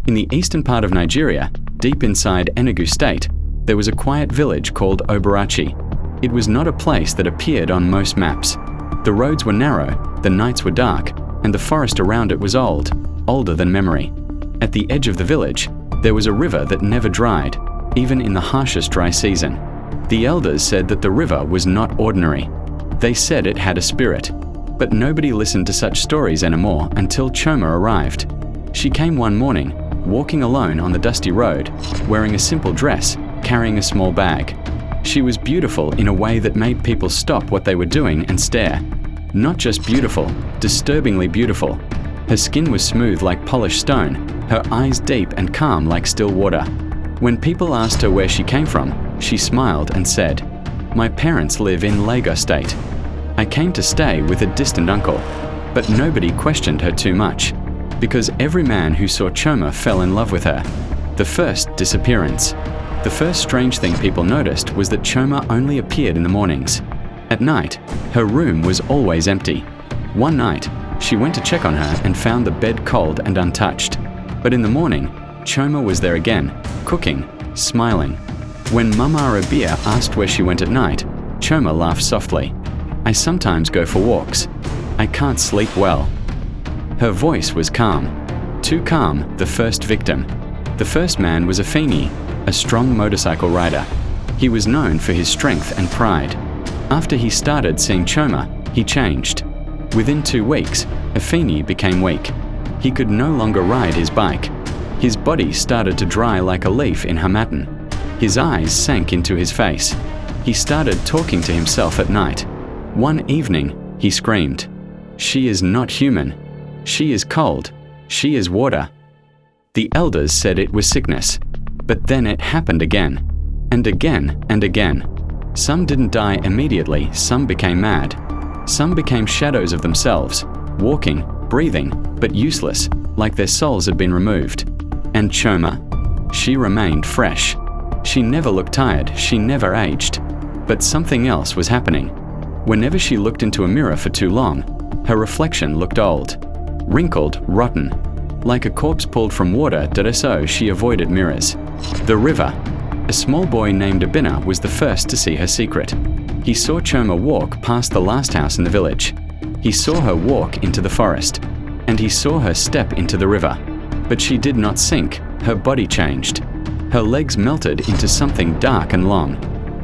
In the eastern part of Nigeria, deep inside Enugu State, there was a quiet village called Obarachi. It was not a place that appeared on most maps. The roads were narrow, the nights were dark, and the forest around it was old, older than memory. At the edge of the village, there was a river that never dried, even in the harshest dry season. The elders said that the river was not ordinary. They said it had a spirit. But nobody listened to such stories anymore until Choma arrived. She came one morning, walking alone on the dusty road, wearing a simple dress, carrying a small bag. She was beautiful in a way that made people stop what they were doing and stare. Not just beautiful, disturbingly beautiful. Her skin was smooth like polished stone, her eyes deep and calm like still water. When people asked her where she came from, she smiled and said, "My parents live in Lagos State. I came to stay with a distant uncle." But nobody questioned her too much, because every man who saw Choma fell in love with her. The first disappearance. The first strange thing people noticed was that Choma only appeared in the mornings. At night, her room was always empty. One night, she went to check on her and found the bed cold and untouched. But in the morning, Choma was there again, cooking, smiling. When Mama Rabia asked where she went at night, Choma laughed softly. "I sometimes go for walks. I can't sleep well." Her voice was calm. Too calm, the first victim. The first man was Afeni, a strong motorcycle rider. He was known for his strength and pride. After he started seeing Choma, he changed. Within 2 weeks, Afeni became weak. He could no longer ride his bike. His body started to dry like a leaf in Hamadan. His eyes sank into his face. He started talking to himself at night. One evening, he screamed, "She is not human. She is cold. She is water." The elders said it was sickness. But then it happened again, and again and again. Some didn't die immediately, some became mad. Some became shadows of themselves, walking, breathing, but useless, like their souls had been removed. And Choma? She remained fresh. She never looked tired, she never aged. But something else was happening. Whenever she looked into a mirror for too long, her reflection looked old, wrinkled, rotten. Like a corpse pulled from water, so she avoided mirrors. The river. A small boy named Abina was the first to see her secret. He saw Choma walk past the last house in the village. He saw her walk into the forest, and he saw her step into the river. But she did not sink, her body changed. Her legs melted into something dark and long.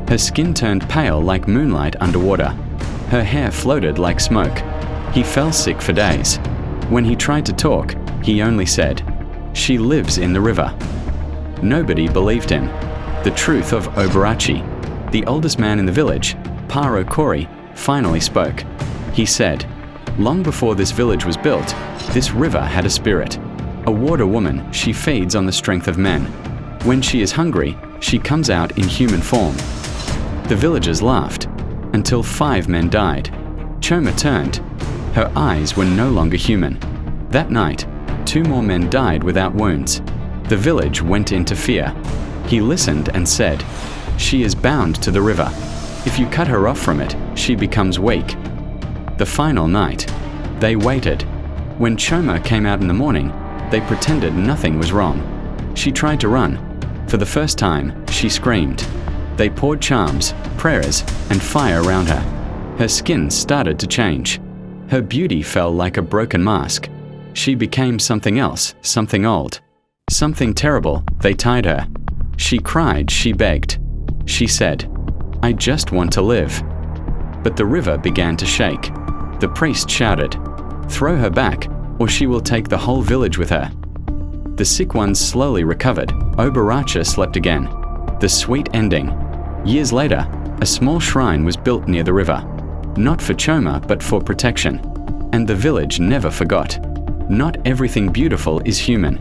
Her skin turned pale like moonlight underwater. Her hair floated like smoke. He fell sick for days. When he tried to talk, he only said, "She lives in the river." Nobody believed him. The truth of Obarachi. The oldest man in the village, Paro Kori, finally spoke. He said, "Long before this village was built, this river had a spirit. A water woman, she feeds on the strength of men. When she is hungry, she comes out in human form." The villagers laughed, until 5 men died. Choma turned. Her eyes were no longer human. That night, 2 more men died without wounds. The village went into fear. He listened and said, "She is bound to the river. If you cut her off from it, she becomes weak." The final night, they waited. When Choma came out in the morning, they pretended nothing was wrong. She tried to run. For the first time, she screamed. They poured charms, prayers, and fire around her. Her skin started to change. Her beauty fell like a broken mask. She became something else, something old. Something terrible. They tied her. She cried, she begged. She said, "I just want to live." But the river began to shake. The priest shouted, "Throw her back, or she will take the whole village with her." The sick ones slowly recovered. Obaracha slept again. The sweet ending. Years later, a small shrine was built near the river. Not for Choma, but for protection. And the village never forgot. Not everything beautiful is human.